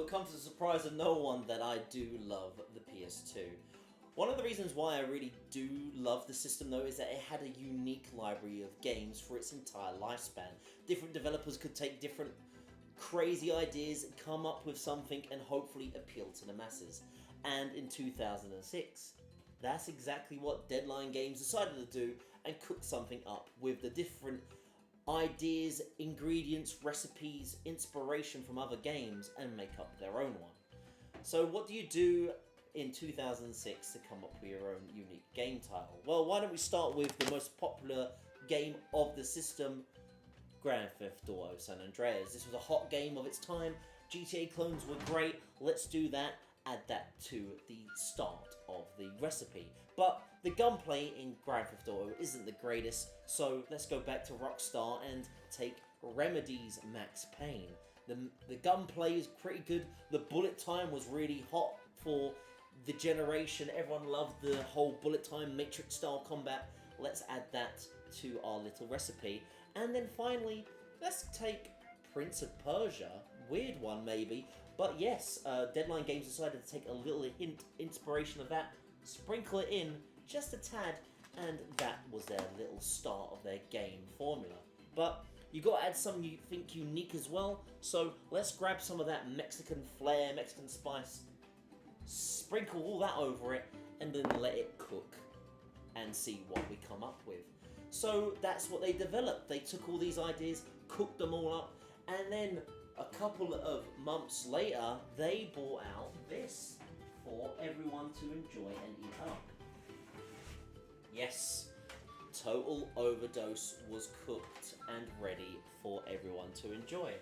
it'll come to the surprise of no one that I do love the PS2. One of the reasons why I really do love the system though is that it had a unique library of games for its entire lifespan. Different developers could take different crazy ideas, come up with something and hopefully appeal to the masses. And in 2006, that's exactly what Deadline Games decided to do and cook something up with the different ideas, ingredients, recipes, inspiration from other games and make up their own one. So what do you do in 2006 to come up with your own unique game title? Well, why don't we start with the most popular game of the system, Grand Theft Auto San Andreas. This was a hot game of its time. GTA clones were great. Let's do that. Add that to the start of the recipe. But the gunplay in Grand Theft Auto isn't the greatest, so let's go back to Rockstar and take Remedy's Max Payne. The gunplay is pretty good. The bullet time was really hot for the generation. Everyone loved the whole bullet time Matrix style combat. Let's add that to our little recipe. And then finally, let's take Prince of Persia. Weird one maybe, but yes, Deadline Games decided to take a little hint, inspiration of that, sprinkle it in just a tad, and that was their little start of their game formula. But you got to add something you think unique as well, so let's grab some of that Mexican flair, Mexican spice, sprinkle all that over it, and then let it cook and see what we come up with. So that's what they developed. They took all these ideas, cooked them all up, and then a couple of months later, they brought out this for everyone to enjoy and eat up. Yes, Total Overdose was cooked and ready for everyone to enjoy.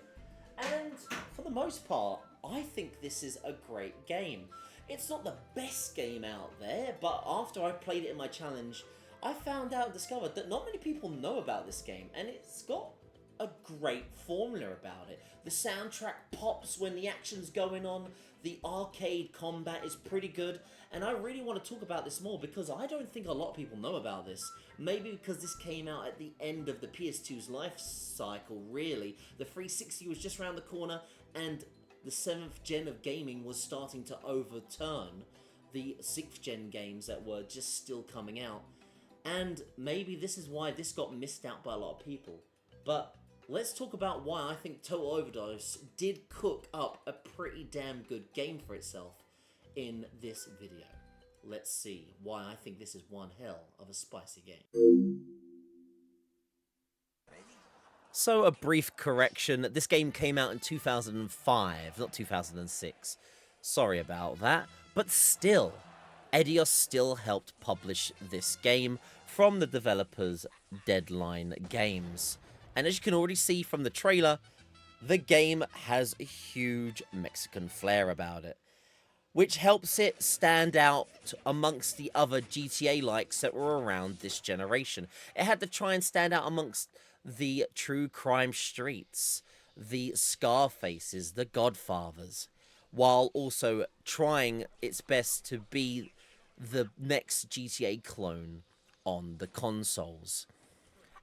And for the most part, I think this is a great game. It's not the best game out there, but after I played it in my challenge, I found out and discovered that not many people know about this game, and it's got a great formula about it. The soundtrack pops when the action's going on, the arcade combat is pretty good, and I really want to talk about this more because I don't think a lot of people know about this. Maybe because this came out at the end of the PS2's life cycle, really. The 360 was just around the corner, and the 7th gen of gaming was starting to overturn the 6th gen games that were just still coming out. And maybe this is why this got missed out by a lot of people. But let's talk about why I think Total Overdose did cook up a pretty damn good game for itself in this video. Let's see why I think this is one hell of a spicy game. So a brief correction, this game came out in 2005, not 2006. Sorry about that, but still, Eidos still helped publish this game from the developers Deadline Games. And as you can already see from the trailer, the game has a huge Mexican flair about it, which helps it stand out amongst the other GTA-likes that were around this generation. It had to try and stand out amongst the true crime streets, the Scarfaces, the Godfathers, while also trying its best to be the next GTA clone on the consoles.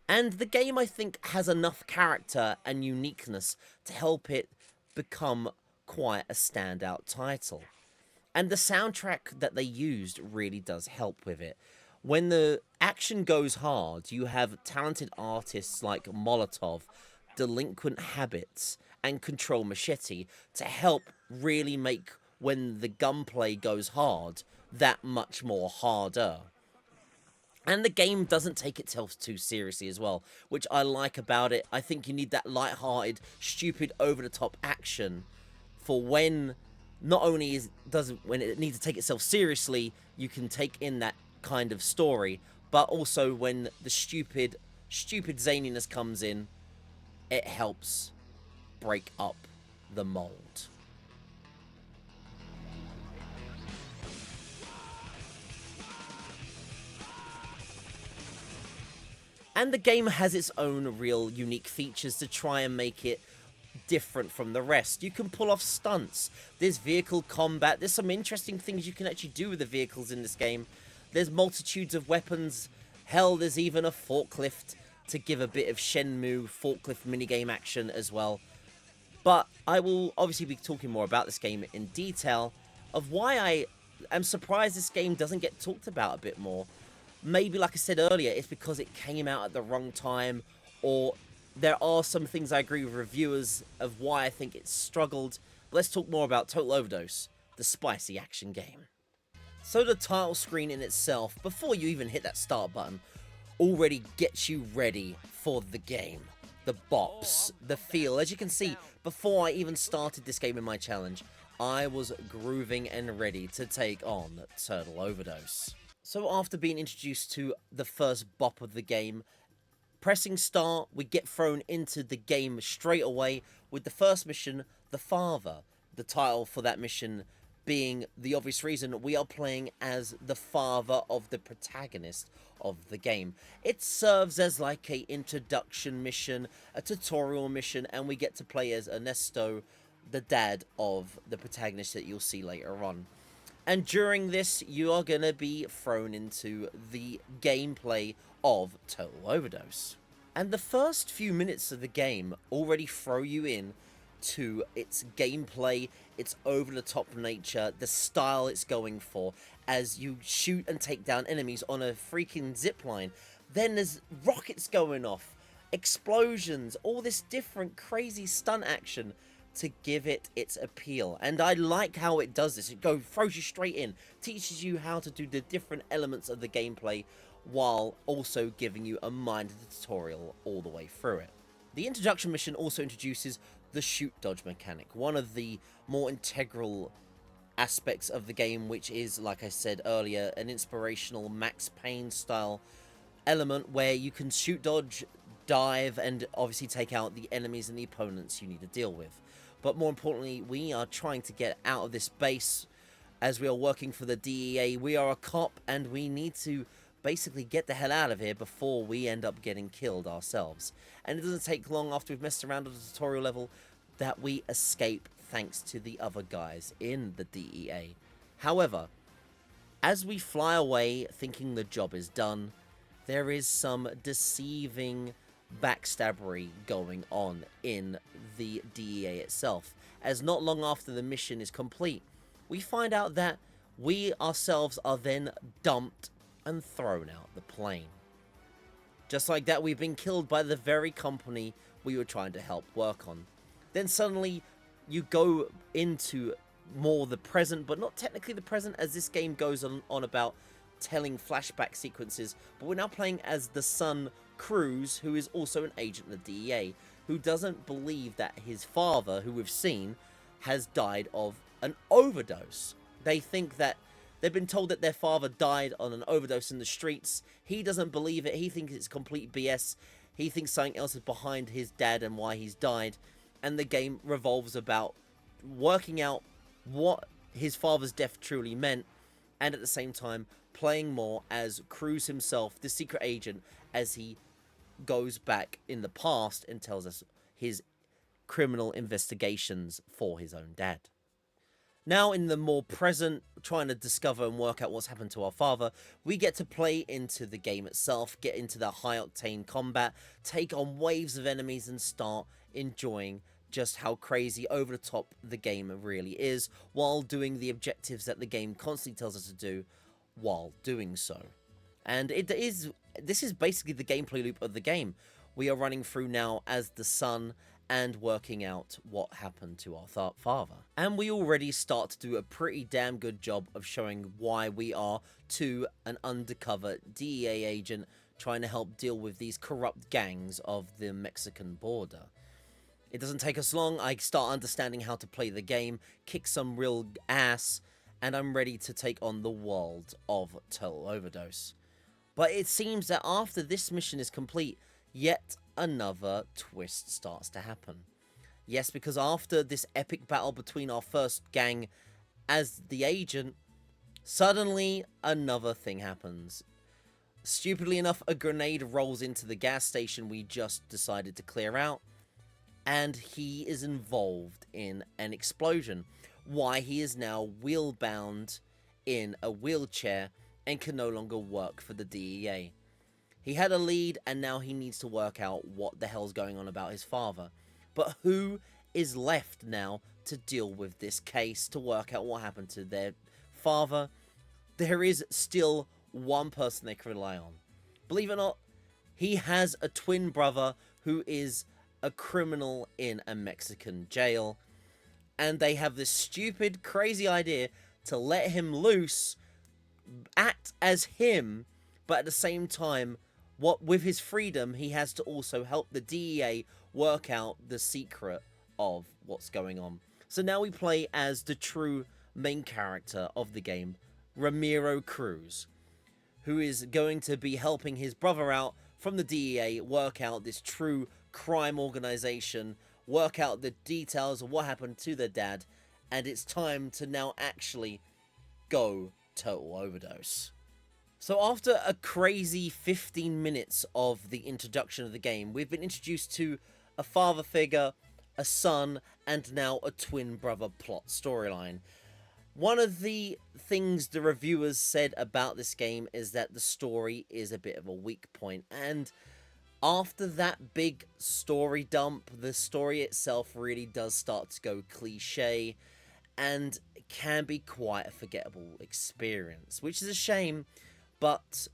And the game, I think, has enough character and uniqueness to help it become quite a standout title. And the soundtrack that they used really does help with it. When the action goes hard, you have talented artists like Molotov, Delinquent Habits, and Control Machete to help really make when the gunplay goes hard that much more harder. And the game doesn't take itself too seriously as well, which I like about it. I think you need that light-hearted, stupid, over-the-top action for when not only when it needs to take itself seriously, you can take in that kind of story, but also when the stupid zaniness comes in, it helps break up the mold. And the game has its own real unique features to try and make it different from the rest. You can pull off stunts, there's vehicle combat, there's some interesting things you can actually do with the vehicles in this game. There's multitudes of weapons, hell, there's even a forklift to give a bit of Shenmue forklift minigame action as well. But I will obviously be talking more about this game in detail, of why I am surprised this game doesn't get talked about a bit more. Maybe, like I said earlier, it's because it came out at the wrong time, or there are some things I agree with reviewers of why I think it struggled. But let's talk more about Total Overdose, the spicy action game. So the title screen in itself, before you even hit that start button, already gets you ready for the game. The bops, the feel. As you can see, before I even started this game in my challenge, I was grooving and ready to take on Total Overdose. So after being introduced to the first bop of the game, pressing start, we get thrown into the game straight away with the first mission, The Father. The title for that mission being the obvious reason we are playing as the father of the protagonist of the game. It serves as like a introduction mission, a tutorial mission, and we get to play as Ernesto, the dad of the protagonist that you'll see later on. And during this, you are going to be thrown into the gameplay of Total Overdose. And the first few minutes of the game already throw you in to its gameplay, its over-the-top nature, the style it's going for, as you shoot and take down enemies on a freaking zipline. Then there's rockets going off, explosions, all this different crazy stunt action to give it its appeal. And I like how it does this. It throws you straight in, teaches you how to do the different elements of the gameplay, while also giving you a minor tutorial all the way through it. The introduction mission also introduces the shoot dodge mechanic, one of the more integral aspects of the game, which is, like I said earlier, an inspirational Max Payne style element where you can shoot dodge, dive, and obviously take out the enemies and the opponents you need to deal with. But more importantly, we are trying to get out of this base as we are working for the DEA. We are a cop and we need to basically get the hell out of here before we end up getting killed ourselves. And it doesn't take long after we've messed around at the tutorial level that we escape thanks to the other guys in the DEA. However, as we fly away thinking the job is done, there is some deceiving backstabbery going on in the DEA itself, as not long after the mission is complete, we find out that we ourselves are then dumped and thrown out the plane. Just like that, we've been killed by the very company we were trying to help work on. Then suddenly you go into more the present, but not technically the present, as this game goes on about telling flashback sequences, but we're now playing as the son, Cruz, who is also an agent of the DEA, who doesn't believe that his father, who we've seen, has died of an overdose. They think that they've been told that their father died on an overdose in the streets. He doesn't believe it. He thinks it's complete BS. He thinks something else is behind his dad and why he's died. And the game revolves about working out what his father's death truly meant, and at the same time playing more as Cruz himself, the secret agent, as he goes back in the past and tells us his criminal investigations for his own dad. Now, in the more present, trying to discover and work out what's happened to our father, we get to play into the game itself, get into the high-octane combat, take on waves of enemies, and start enjoying just how crazy over the top the game really is, while doing the objectives that the game constantly tells us to do while doing so. And this is basically the gameplay loop of the game. We are running through now as the son and working out what happened to our father. And we already start to do a pretty damn good job of showing why we are an undercover DEA agent trying to help deal with these corrupt gangs of the Mexican border. It doesn't take us long. I start understanding how to play the game, kick some real ass, and I'm ready to take on the world of Total Overdose. But it seems that after this mission is complete, yet another twist starts to happen. Yes, because after this epic battle between our first gang as the agent, suddenly another thing happens. Stupidly enough, a grenade rolls into the gas station we just decided to clear out, and he is involved in an explosion. Why he is now wheel-bound in a wheelchair and can no longer work for the DEA. He had a lead, and now he needs to work out what the hell's going on about his father. But who is left now to deal with this case, to work out what happened to their father. There is still one person they can rely on. Believe it or not, he has a twin brother who is a criminal in a Mexican jail. And they have this stupid, crazy idea to let him loose, act as him, but at the same time, with his freedom, he has to also help the DEA work out the secret of what's going on. So now we play as the true main character of the game, Ramiro Cruz, who is going to be helping his brother out from the DEA, work out this true crime organization, work out the details of what happened to their dad, and it's time to now actually go Total Overdose. So after a crazy 15 minutes of the introduction of the game, we've been introduced to a father figure, a son, and now a twin brother plot storyline. One of the things the reviewers said about this game is that the story is a bit of a weak point, and after that big story dump, the story itself really does start to go cliche and can be quite a forgettable experience, which is a shame, but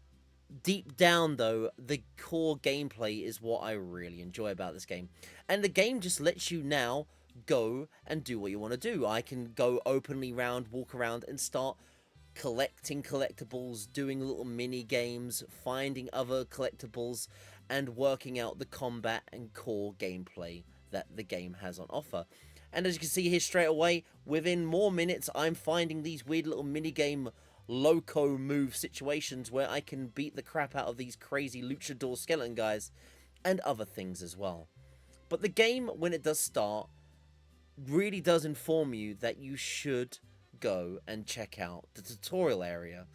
deep down though, the core gameplay is what I really enjoy about this game. And the game just lets you now go and do what you want to do. I can go openly around, walk around and start collecting collectibles, doing little mini games, finding other collectibles, and working out the combat and core gameplay that the game has on offer. And as you can see here straight away, within more minutes, I'm finding these weird little minigame loco move situations where I can beat the crap out of these crazy luchador skeleton guys and other things as well. But the game, when it does start, really does inform you that you should go and check out the tutorial area.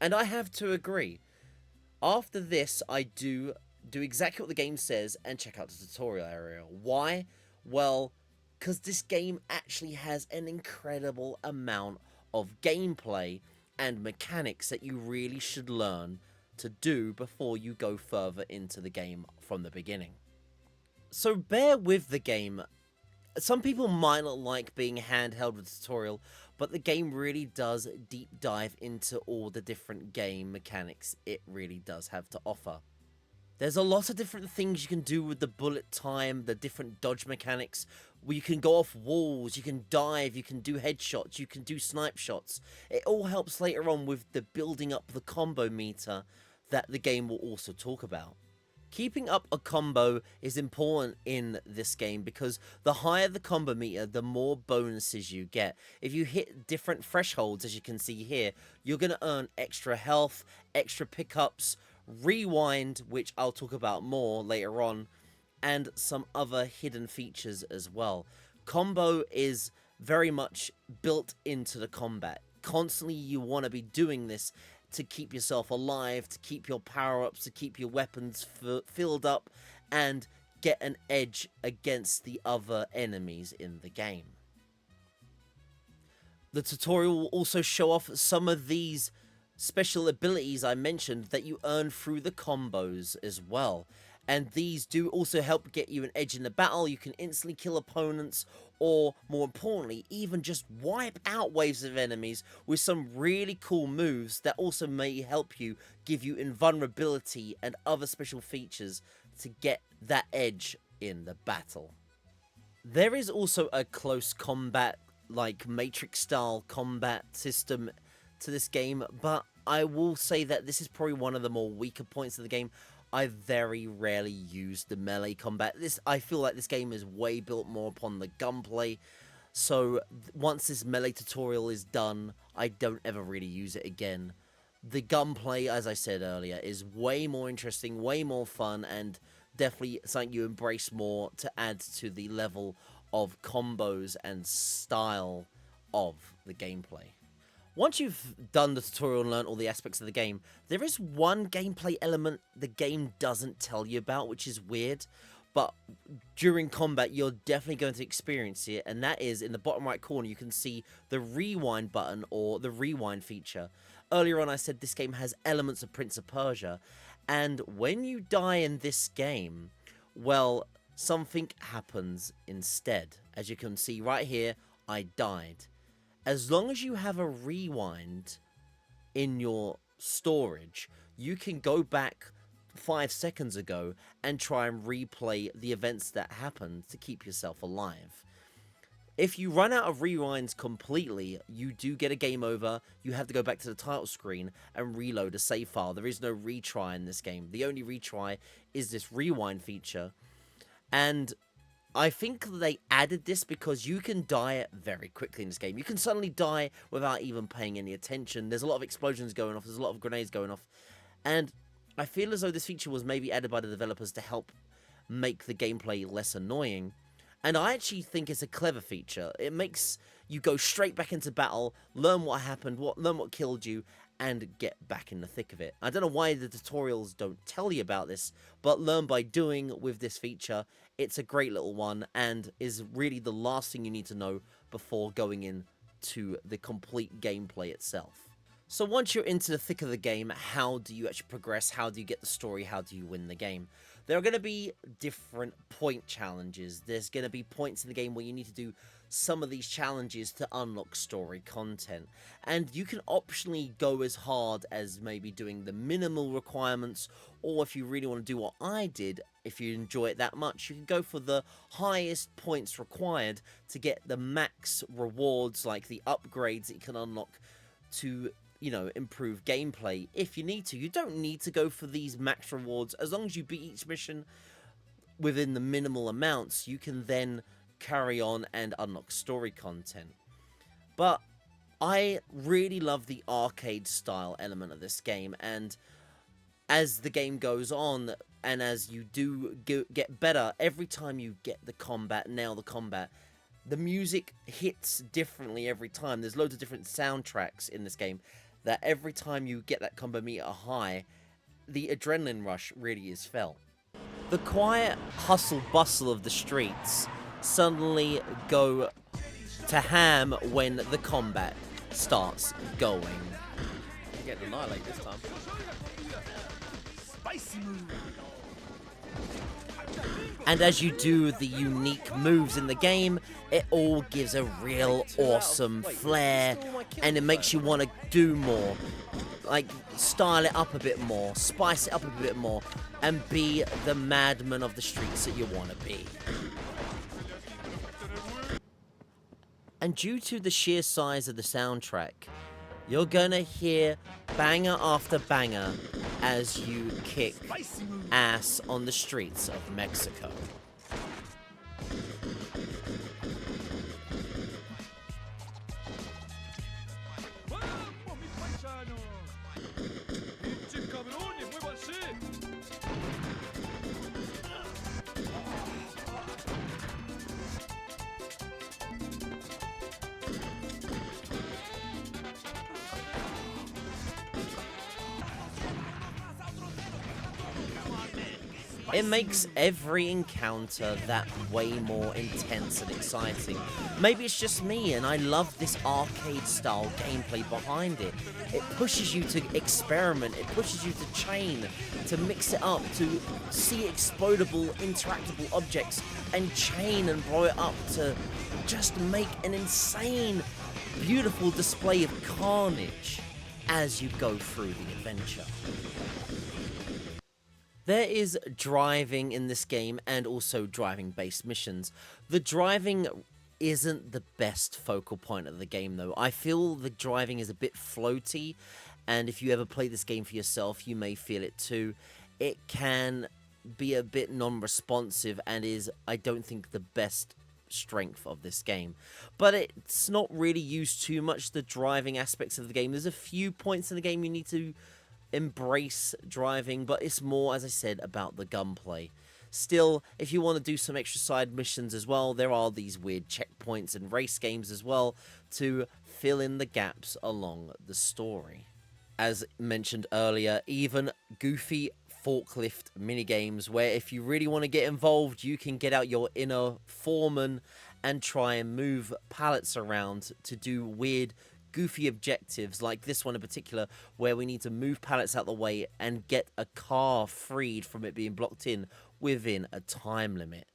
And I have to agree. After this, I do exactly what the game says and check out the tutorial area. Why? Well, because this game actually has an incredible amount of gameplay and mechanics that you really should learn to do before you go further into the game from the beginning. So bear with the game. Some people might not like being handheld with tutorial, but the game really does deep dive into all the different game mechanics it really does have to offer. There's a lot of different things you can do with the bullet time, the different dodge mechanics, where you can go off walls, you can dive, you can do headshots, you can do snipe shots. It all helps later on with the building up the combo meter that the game will also talk about. Keeping up a combo is important in this game because the higher the combo meter, the more bonuses you get. If you hit different thresholds, as you can see here, you're going to earn extra health, extra pickups, rewind, which I'll talk about more later on, and some other hidden features as well. Combo is very much built into the combat. Constantly you want to be doing this to keep yourself alive, to keep your power-ups, to keep your weapons filled up, and get an edge against the other enemies in the game. The tutorial will also show off some of these special abilities I mentioned that you earn through the combos as well. And these do also help get you an edge in the battle. You can instantly kill opponents, or more importantly, even just wipe out waves of enemies with some really cool moves that also may help you, give you invulnerability and other special features to get that edge in the battle. There is also a close combat, like Matrix style combat system to this game, but I will say that this is probably one of the more weaker points of the game. I very rarely use the melee combat. I feel like this game is way built more upon the gunplay. So once this melee tutorial is done, I don't ever really use it again. The gunplay, as I said earlier, is way more interesting, way more fun, and definitely something you embrace more to add to the level of combos and style of the gameplay. Once you've done the tutorial and learned all the aspects of the game, there is one gameplay element the game doesn't tell you about, which is weird, but during combat you're definitely going to experience it, and that is in the bottom right corner you can see the rewind button, or the rewind feature. Earlier on I said this game has elements of Prince of Persia, and when you die in this game, well, something happens instead. As you can see right here, I died. As long as you have a rewind in your storage, you can go back 5 seconds ago and try and replay the events that happened to keep yourself alive. If you run out of rewinds completely, you do get a game over. You have to go back to the title screen and reload a save file. There is no retry in this game. The only retry is this rewind feature. And I think they added this because you can die very quickly in this game. You can suddenly die without even paying any attention. There's a lot of explosions going off. There's a lot of grenades going off. And I feel as though this feature was maybe added by the developers to help make the gameplay less annoying. And I actually think it's a clever feature. It makes you go straight back into battle, learn what happened, learn what killed you, and get back in the thick of it. I don't know why the tutorials don't tell you about this, but learn by doing with this feature. It's a great little one and is really the last thing you need to know before going into the complete gameplay itself. So once you're into the thick of the game, how do you actually progress? How do you get the story? How do you win the game? There are going to be different point challenges. There's going to be points in the game where you need to do some of these challenges to unlock story content. And you can optionally go as hard as maybe doing the minimal requirements, or if you really want to do what I did, if you enjoy it that much, you can go for the highest points required to get the max rewards, like the upgrades that you can unlock to, you know, improve gameplay if you need to. You don't need to go for these max rewards. As long as you beat each mission within the minimal amounts, you can then carry on and unlock story content. But I really love the arcade style element of this game, and as the game goes on and as you do get better, every time you get the combat, nail the combat, the music hits differently every time. There's loads of different soundtracks in this game that every time you get that combo meter high, the adrenaline rush really is felt. The quiet hustle bustle of the streets suddenly go to ham when the combat starts going. You get annihilated this time. Spicy move. And as you do the unique moves in the game, it all gives a real awesome flair, and it makes you want to do more. Like, style it up a bit more, spice it up a bit more, and be the madman of the streets that you want to be. And due to the sheer size of the soundtrack, you're gonna hear banger after banger as you kick ass on the streets of Mexico. It makes every encounter that way more intense and exciting. Maybe it's just me, and I love this arcade-style gameplay behind it. It pushes you to experiment, it pushes you to chain, to mix it up, to see explodable, interactable objects, and chain and blow it up to just make an insane, beautiful display of carnage as you go through the adventure. There is driving in this game and also driving-based missions. The driving isn't the best focal point of the game, though. I feel the driving is a bit floaty, and if you ever play this game for yourself, you may feel it too. It can be a bit non-responsive and is, I don't think, the best strength of this game. But it's not really used too much, the driving aspects of the game. There's a few points in the game you need to embrace driving, but it's more, as I said, about the gunplay. Still, if you want to do some extra side missions as well, there are these weird checkpoints and race games as well to fill in the gaps along the story. As mentioned earlier, even goofy forklift minigames where if you really want to get involved, you can get out your inner foreman and try and move pallets around to do weird goofy objectives, like this one in particular, where we need to move pallets out the way and get a car freed from it being blocked in within a time limit.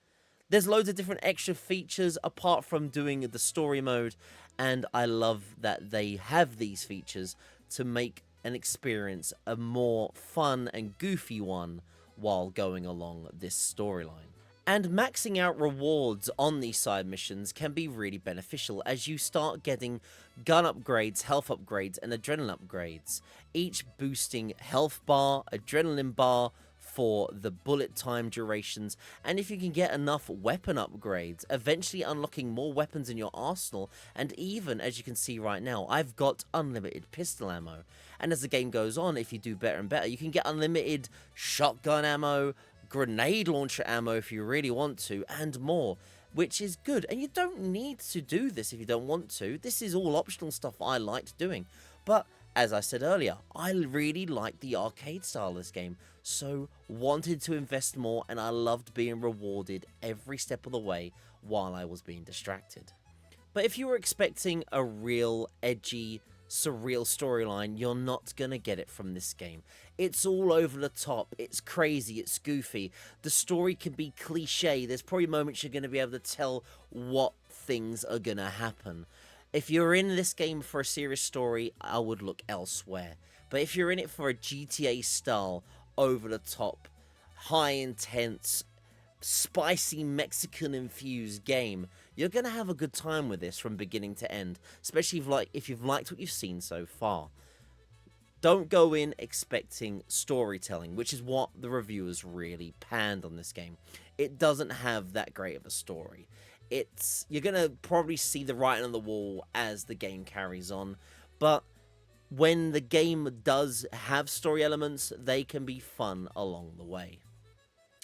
There's loads of different extra features apart from doing the story mode, and I love that they have these features to make an experience a more fun and goofy one while going along this storyline. And maxing out rewards on these side missions can be really beneficial as you start getting gun upgrades, health upgrades, and adrenaline upgrades, each boosting health bar, adrenaline bar for the bullet time durations, and if you can get enough weapon upgrades, eventually unlocking more weapons in your arsenal, and even, as you can see right now, I've got unlimited pistol ammo. And as the game goes on, if you do better and better, you can get unlimited shotgun ammo, grenade launcher ammo if you really want to, and more, which is good. And you don't need to do this if you don't want to. This is all optional stuff I liked doing. But as I said earlier, I really liked the arcade style of this game, so wanted to invest more, and I loved being rewarded every step of the way while I was being distracted. But if you were expecting a real edgy, surreal storyline, you're not gonna get it from this game. It's all over the top, it's crazy, it's goofy, the story can be cliche, there's probably moments you're gonna be able to tell what things are gonna happen. If you're in this game for a serious story, I would look elsewhere. But if you're in it for a GTA style, over the top, high intense, spicy Mexican infused game, you're gonna have a good time with this from beginning to end, especially if you've liked what you've seen so far. Don't go in expecting storytelling, which is what the reviewers really panned on this game. It doesn't have that great of a story. You're gonna probably see the writing on the wall as the game carries on, but when the game does have story elements, they can be fun along the way.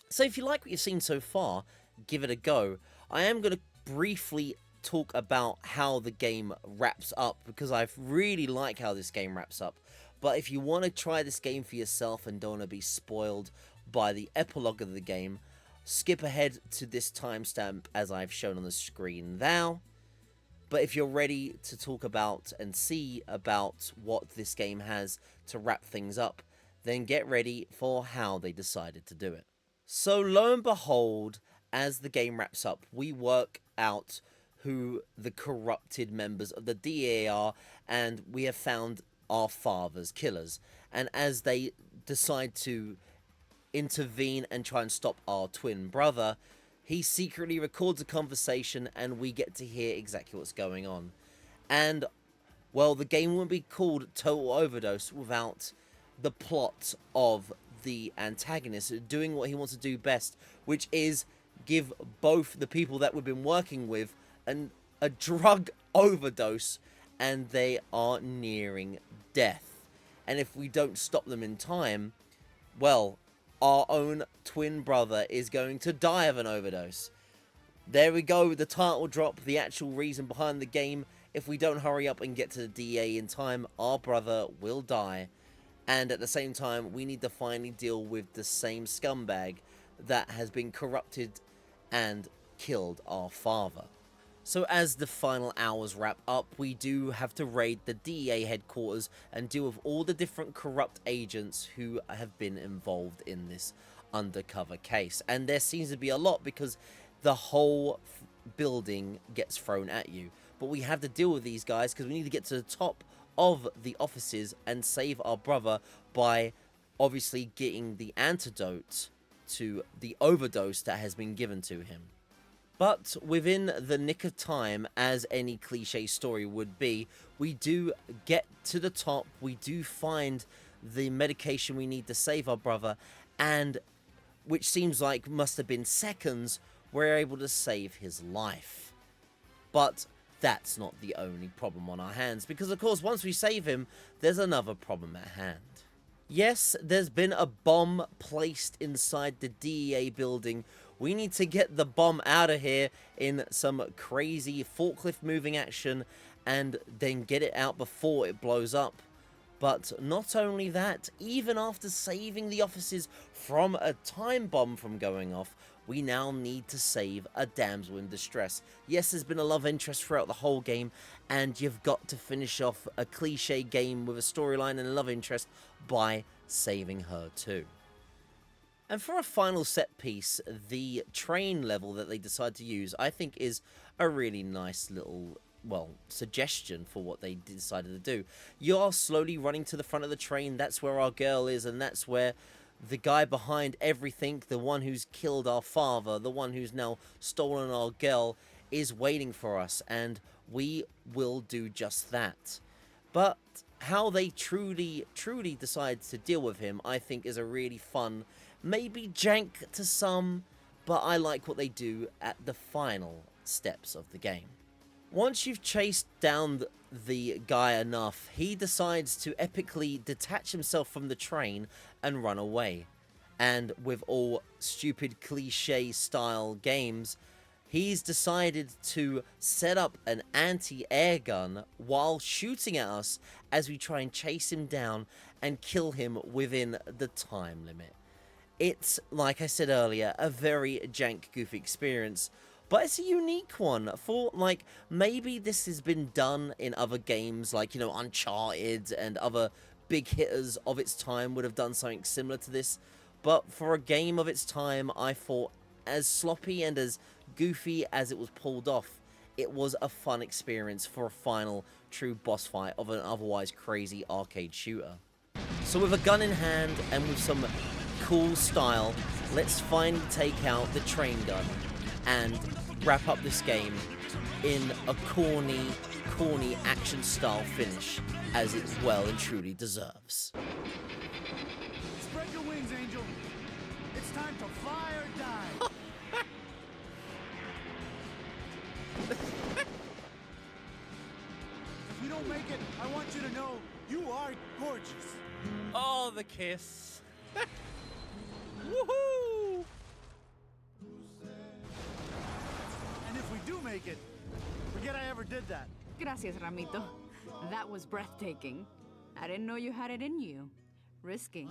So if you like what you've seen so far, give it a go. I am going to briefly talk about how the game wraps up, because I really like how this game wraps up. But if you want to try this game for yourself and don't want to be spoiled by the epilogue of the game, skip ahead to this timestamp as I've shown on the screen now. But if you're ready to talk about and see about what this game has to wrap things up, then get ready for how they decided to do it. So lo and behold, as the game wraps up, we work out who the corrupted members of the DEA are, and we have found our father's killers. And as they decide to intervene and try and stop our twin brother, he secretly records a conversation and we get to hear exactly what's going on. And, well, the game wouldn't be called Total Overdose without the plot of the antagonist doing what he wants to do best, which is give both the people that we've been working with a drug overdose, and they are nearing death. And if we don't stop them in time, well, our own twin brother is going to die of an overdose. There we go, the title drop, the actual reason behind the game. If we don't hurry up and get to the DEA in time, our brother will die. And at the same time, we need to finally deal with the same scumbag that has been corrupted and killed our father. So as the final hours wrap up, we do have to raid the DEA headquarters and deal with all the different corrupt agents who have been involved in this undercover case. And there seems to be a lot because the whole building gets thrown at you. But we have to deal with these guys because we need to get to the top of the offices and save our brother by obviously getting the antidote to the overdose that has been given to him. But within the nick of time, as any cliche story would be, we do get to the top, we do find the medication we need to save our brother, and which seems like must have been seconds, we're able to save his life. But that's not the only problem on our hands, because of course once we save him, there's another problem at hand. Yes, there's been a bomb placed inside the DEA building. We need to get the bomb out of here in some crazy forklift moving action and then get it out before it blows up. But not only that, even after saving the officers from a time bomb from going off, we now need to save a damsel in distress. Yes, there's been a love interest throughout the whole game, and you've got to finish off a cliche game with a storyline and a love interest by saving her too. And for a final set piece, the train level that they decide to use, I think is a really nice little, well, suggestion for what they decided to do. You're slowly running to the front of the train, that's where our girl is, and that's where the guy behind everything, the one who's killed our father, the one who's now stolen our girl, is waiting for us, and we will do just that. But how they truly decide to deal with him, I think, is a really fun, maybe jank to some, but I like what they do at the final steps of the game. Once you've chased down the guy enough, he decides to epically detach himself from the train and run away. And with all stupid cliche style games, he's decided to set up an anti-air gun while shooting at us as we try and chase him down and kill him within the time limit. It's, like I said earlier, a very jank, goofy experience, but it's a unique one for, like, maybe this has been done in other games, like, you know, Uncharted and other big hitters of its time would have done something similar to this, but for a game of its time, I thought, as sloppy and as goofy as it was pulled off, it was a fun experience for a final true boss fight of an otherwise crazy arcade shooter. So with a gun in hand and with some cool style, let's finally take out the train gun and wrap up this game in a corny action style finish, as it well and truly deserves. Spread your wings, Angel. It's time to fly or die. If you don't make it, I want you to know you are gorgeous. Oh, the kiss. Woohoo! And if we do make it, forget I ever did that. Gracias, Ramito. That was breathtaking. I didn't know you had it in you. Risky,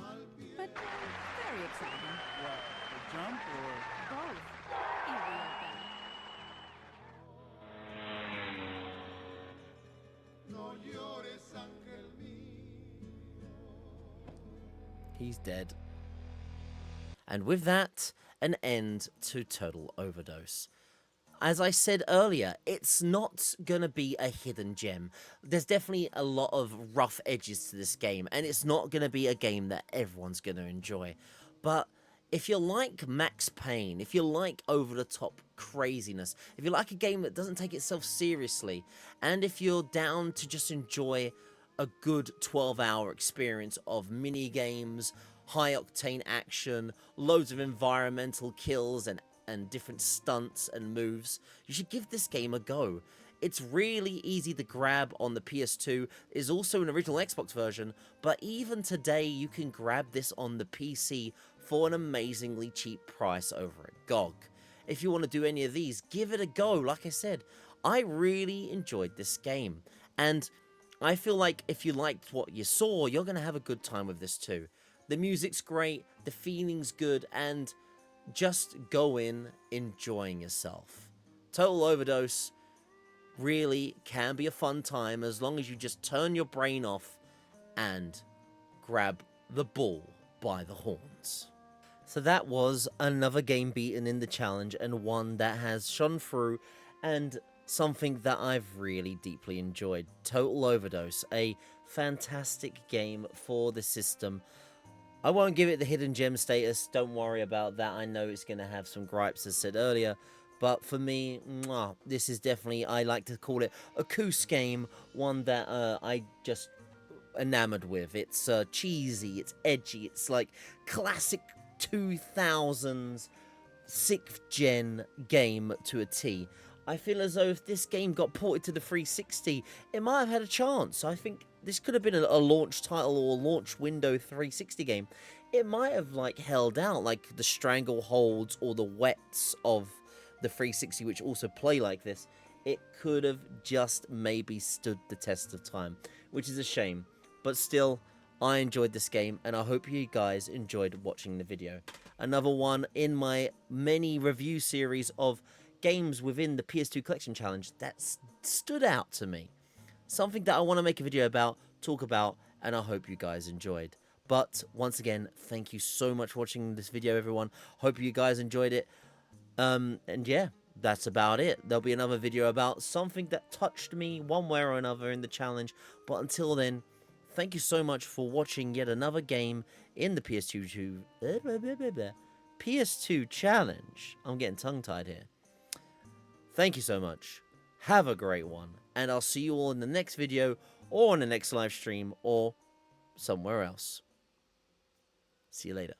but very exciting. What, the jump or... Both. In real battle. He's dead. And with that, an end to Total Overdose. As I said earlier, it's not gonna be a hidden gem. There's definitely a lot of rough edges to this game, and it's not gonna be a game that everyone's gonna enjoy. But if you like Max Payne, if you like over-the-top craziness, if you like a game that doesn't take itself seriously, and if you're down to just enjoy a good 12-hour experience of mini-games, high-octane action, loads of environmental kills, and different stunts and moves, you should give this game a go. It's really easy to grab on the PS2, is also an original Xbox version, but even today you can grab this on the PC for an amazingly cheap price over at GOG. If you want to do any of these, give it a go. Like I said, I really enjoyed this game, and I feel like if you liked what you saw, you're going to have a good time with this too. The music's great, the feeling's good, and just go in enjoying yourself. Total Overdose really can be a fun time as long as you just turn your brain off and grab the bull by the horns. So that was another game beaten in the challenge, and one that has shone through, and something that I've really deeply enjoyed. Total Overdose, a fantastic game for the system. I won't give it the hidden gem status, don't worry about that. I know it's going to have some gripes, as said earlier, but for me, this is definitely, I like to call it a Koos game, one that I just enamored with. It's cheesy, it's edgy, it's like classic 2000s 6th gen game to a T. I feel as though if this game got ported to the 360, it might have had a chance. I think this could have been a launch title or launch window 360 game. It might have like held out, like the Strangleholds or the Wets of the 360, which also play like this. It could have just maybe stood the test of time, which is a shame. But still, I enjoyed this game, and I hope you guys enjoyed watching the video. Another one in my many review series of games within the PS2 Collection Challenge that stood out to me. Something that I want to make a video about, talk about, and I hope you guys enjoyed. But once again, thank you so much for watching this video, everyone. Hope you guys enjoyed it. And yeah, that's about it. There'll be another video about something that touched me one way or another in the challenge. But until then, thank you so much for watching yet another game in the PS2 challenge. I'm getting tongue-tied here. Thank you so much. Have a great one. And I'll see you all in the next video, or in the next live stream, or somewhere else. See you later.